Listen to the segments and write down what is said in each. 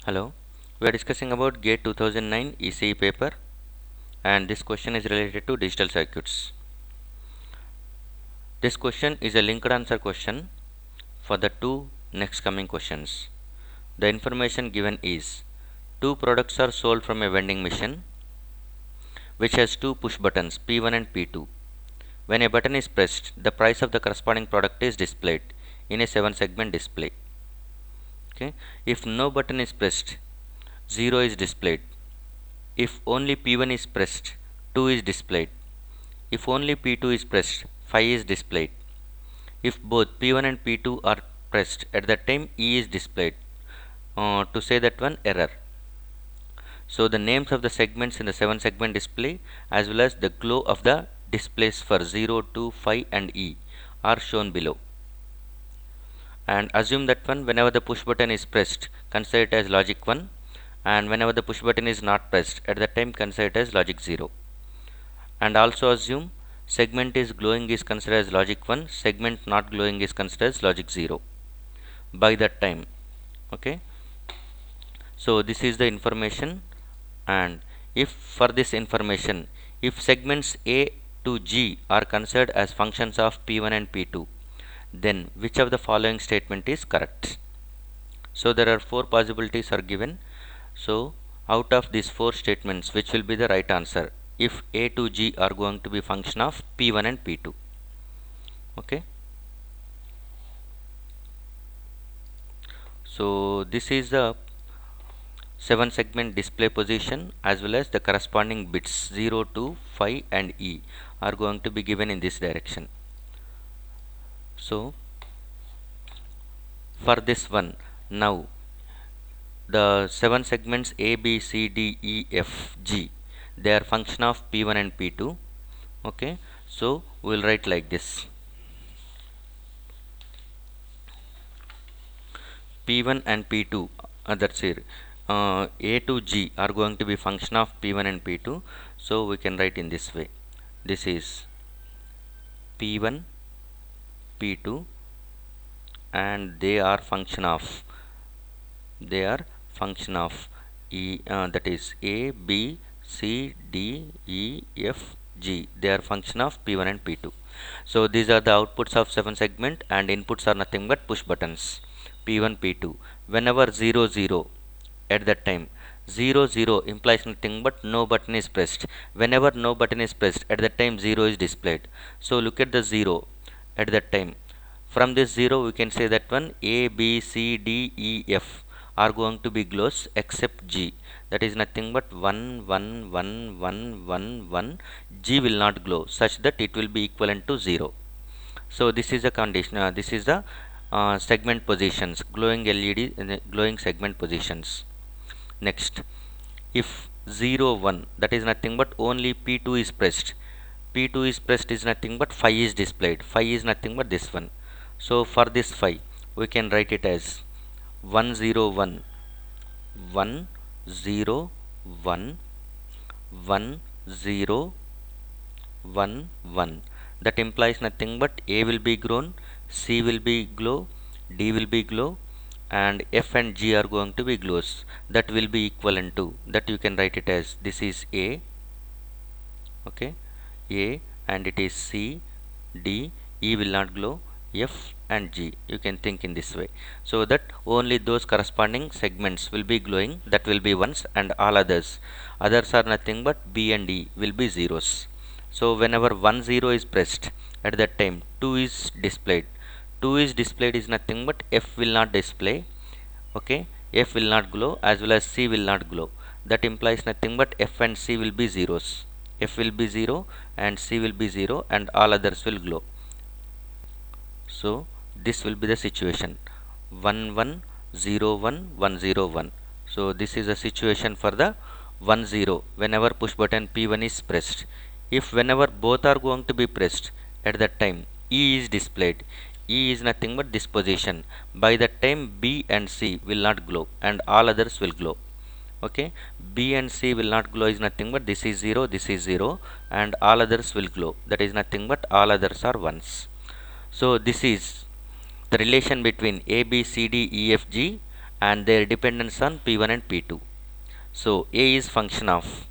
Hello, we are discussing about GATE 2009 ECE paper, and this question is related to digital circuits. This question is a linked answer question for the two next coming questions. The information given is two products are sold from a vending machine which has two push buttons P1 and P2. When a button is pressed, the price of the corresponding product is displayed in a 7-segment display. Okay. If no button is pressed, 0 is displayed. If only P1 is pressed, 2 is displayed. If only P2 is pressed, 5 is displayed. If both P1 and P2 are pressed at that time, E is displayed. To say that one, error. So the names of the segments in the 7-segment display as well as the glow of the displays for 0, 2, 5 and E are shown below. And assume that one, whenever the push button is pressed, consider it as logic 1, and whenever the push button is not pressed, at that time consider it as logic 0. And also assume segment is glowing is considered as logic 1, segment not glowing is considered as logic 0 by that time. Okay, so this is the information, and if for this information, if segments A to G are considered as functions of P1 and P2, then which of the following statement is correct? So there are 4 possibilities are given. So out of these 4 statements, which will be the right answer if A to G are going to be function of P1 and P2? Okay, so this is the 7-segment display position as well as the corresponding bits 0, 2, 5 and E are going to be given in this direction. So for this one, now the 7 segments A, B, C, D, E, F, G, they are function of P1 and P2. Okay, so we will write like this: P1 and P2, that's here. A to G are going to be function of P1 and P2, so we can write in this way. This is P1, P2, and they are function of E, that is A, B, C, D, E, F, G. They are function of P1 and P2. So these are the outputs of 7-segment, and inputs are nothing but push buttons P1, P2. Whenever 0, 0, at that time 0, 0 implies nothing but no button is pressed. Whenever no button is pressed, at that time 0 is displayed. So look at the 0 at that time. From this 0 we can say that one A, B, C, D, E, F are going to be glows except G, that is nothing but 1, 1, 1, 1, 1, 1. G will not glow such that it will be equivalent to 0. So this is a condition, this is the segment positions, glowing LED, glowing segment positions. Next, if 0, 1, that is nothing but only P2 is pressed. P2 is pressed is nothing but 5 is displayed. 5 is nothing but this one. So for this 5, we can write it as 1, 0, 1, 1, 0, 1, 1, 0, 1, 1. That implies nothing but A will be grown, C will be glow, D will be glow, and F and G are going to be glows. That will be equivalent to, that you can write it as, this is A, okay, A, and it is C, D, E will not glow, F and G. You can think in this way, so that only those corresponding segments will be glowing, that will be ones, and all others are nothing but B and E will be zeros. So whenever 1, 0 is pressed, at that time 2 is displayed. 2 is displayed is nothing but F will not display, okay, F will not glow as well as C will not glow. That implies nothing but F and C will be zeros. F will be 0 and C will be 0 and all others will glow. So this will be the situation 1, 1, 0, 1, 1, 0, 1. So this is a situation for the 1, 0 whenever push button P1 is pressed. If whenever both are going to be pressed, at that time E is displayed. E is nothing but this position. By that time B and C will not glow and all others will glow. Okay, B and C will not glow is nothing but this is 0, this is 0, and all others will glow. That is nothing but all others are ones. So this is the relation between A, B, C, D, E, F, G and their dependence on P1 and P2. So A is function of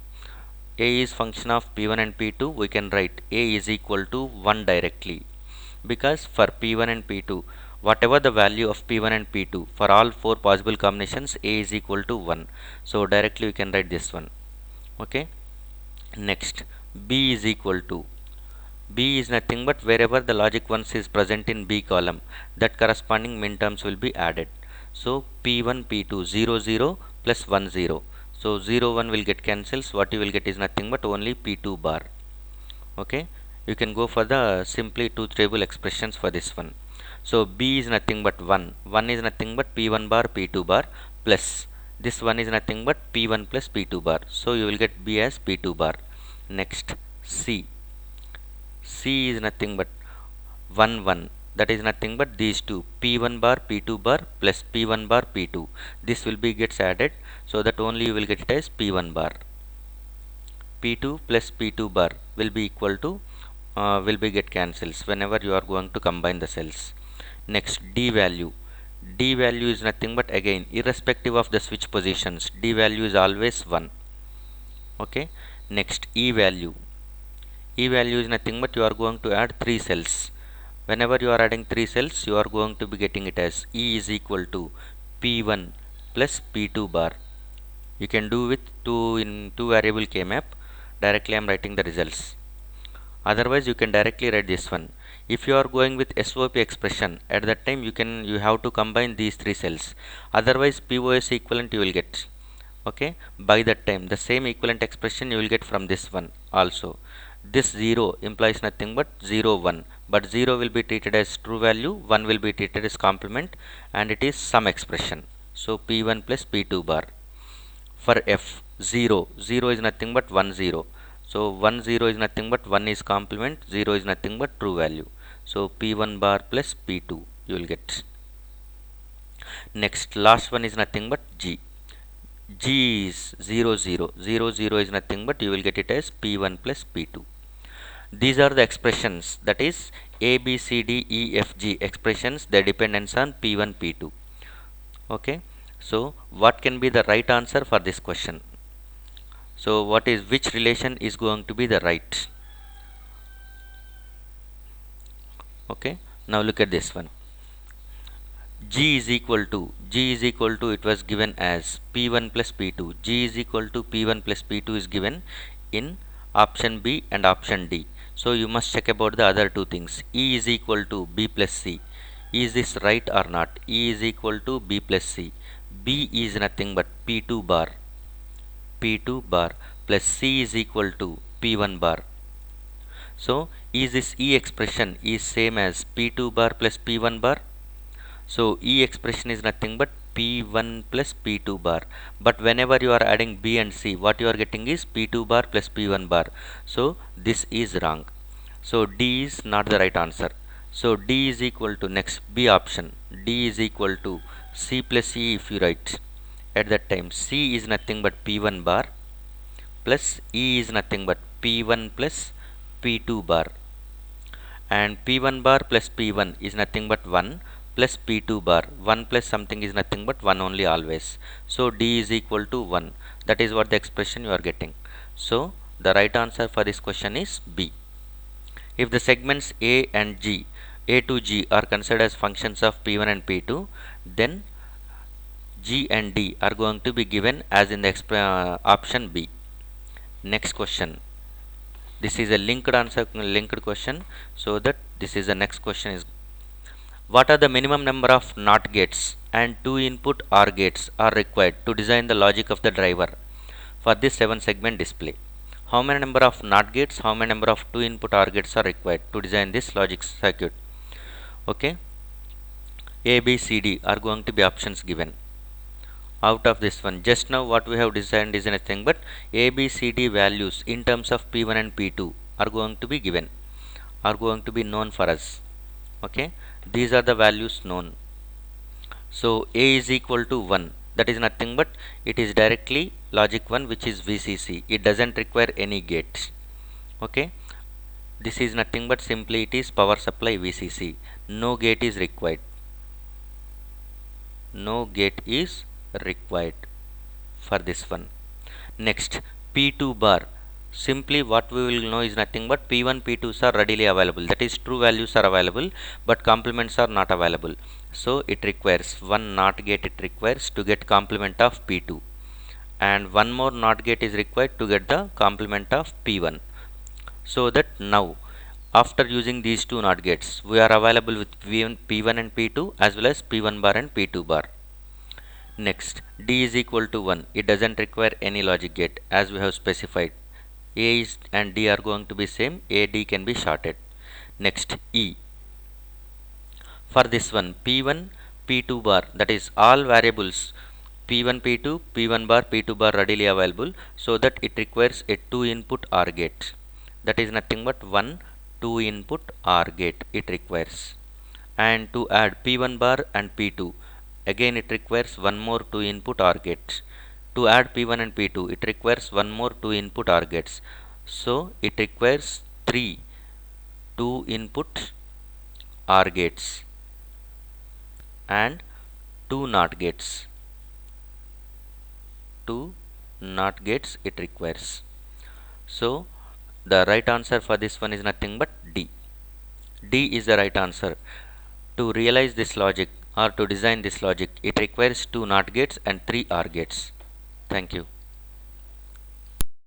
P1 and P2. We can write A is equal to 1 directly, because for P1 and P2, whatever the value of P1 and P2 for all four possible combinations, A is equal to 1. So directly we can write this one. Okay. Next, B is equal to, B is nothing but wherever the logic ones is present in B column, that corresponding min terms will be added. So P1 P2 0 0 plus 1 0. So 0 1 will get cancels. What you will get is nothing but only P2 bar. Okay, you can go for the simply two table expressions for this one. So B is nothing but 1 is nothing but P1 bar P2 bar plus this one is nothing but P1 plus P2 bar. So you will get B as P2 bar. Next, C is nothing but 1 that is nothing but these two P1 bar P2 bar plus P1 bar P2. This will be gets added, so that only you will get it as P1 bar. P2 plus P2 bar will be equal to will be get cancels whenever you are going to combine the cells. Next, D value is nothing but again irrespective of the switch positions, D value is always 1. Okay. Next, E value is nothing but you are going to add 3 cells. Whenever you are adding 3 cells, you are going to be getting it as E is equal to P1 plus P2 bar. You can do with 2 in 2 variable K map. Directly I am writing the results. Otherwise you can directly write this one. If you are going with SOP expression, at that time you have to combine these 3 cells. Otherwise POS equivalent you will get. Okay, by that time the same equivalent expression you will get from this one also. This 0 implies nothing but 0 1, but 0 will be treated as true value, 1 will be treated as complement, and it is some expression. So P1 plus P2 bar. For F, 0 is nothing but 1 0. So 1 0 is nothing but 1 is complement, 0 is nothing but true value. So P1 bar plus P2 you will get. Next, last one is nothing but G. G is 0 0. 0 0 is nothing but you will get it as P1 plus P2. These are the expressions, that is A, B, C, D, E, F, G expressions, their dependence on P1, P2. Okay. So what can be the right answer for this question? So which relation is going to be the right? Okay. Now look at this one. G is equal to it was given as P1 plus P2. G is equal to P1 plus P2 is given in option B and option D. So you must check about the other two things. E is equal to B plus C. Is this right or not? E is equal to B plus C. B is nothing but P2 bar plus C is equal to P1 bar. So is this E expression is same as P2 bar plus P1 bar? So E expression is nothing but P1 plus P2 bar. But whenever you are adding B and C, what you are getting is P2 bar plus P1 bar. So this is wrong. So D is not the right answer. So D is equal to, next B option, D is equal to C plus E if you write. At that time C is nothing but P1 bar plus E is nothing but P1 plus P2 bar. And P1 bar plus P1 is nothing but 1 plus P2 bar. 1 plus something is nothing but 1 only always. So D is equal to 1. That is what the expression you are getting. So the right answer for this question is B. If the segments A and G, A to G are considered as functions of P1 and P2, then G and D are going to be given as in the option B. Next question. This is a linked question, so that this is the next question is, what are the minimum number of NOT gates and 2 input OR gates are required to design the logic of the driver for this 7 segment display? How many number of NOT gates, how many number of 2 input OR gates are required to design this logic circuit? Okay. A, B, C, D are going to be options given. Out of this one, just now what we have designed is nothing but A, B, C, D values in terms of P1 and P2 are going to be given, are going to be known for us. Okay, these are the values known. So A is equal to 1, that is nothing but it is directly logic 1, which is VCC. It doesn't require any gates. Okay, this is nothing but simply it is power supply VCC. No gate is required. no gate is required for this one. Next, P2 bar. Simply what we will know is nothing but P1, P2s are readily available. That is, true values are available, but complements are not available. So it requires one NOT gate, it requires to get complement of P2, and one more NOT gate is required to get the complement of P1. So that now, after using these two NOT gates, we are available with P1 and P2 as well as P1 bar and P2 bar. Next, D is equal to 1. It doesn't require any logic gate as we have specified. A is and D are going to be same. A, D can be shorted. Next, E. For this one, P1, P2 bar, that is all variables P1, P2, P1 bar, P2 bar readily available, so that it requires a 2 input OR gate. That is nothing but one 2 input OR gate it requires. And to add P1 bar and P2, again it requires one more 2 input OR gates. To add P1 and P2, it requires one more 2 input OR gates. So it requires 3 2 input OR gates and 2 NOT gates. 2 NOT gates it requires. So the right answer for this one is nothing but D. D is the right answer. To realize this logic or to design this logic, it requires 2 NOT gates and 3 OR gates. Thank you.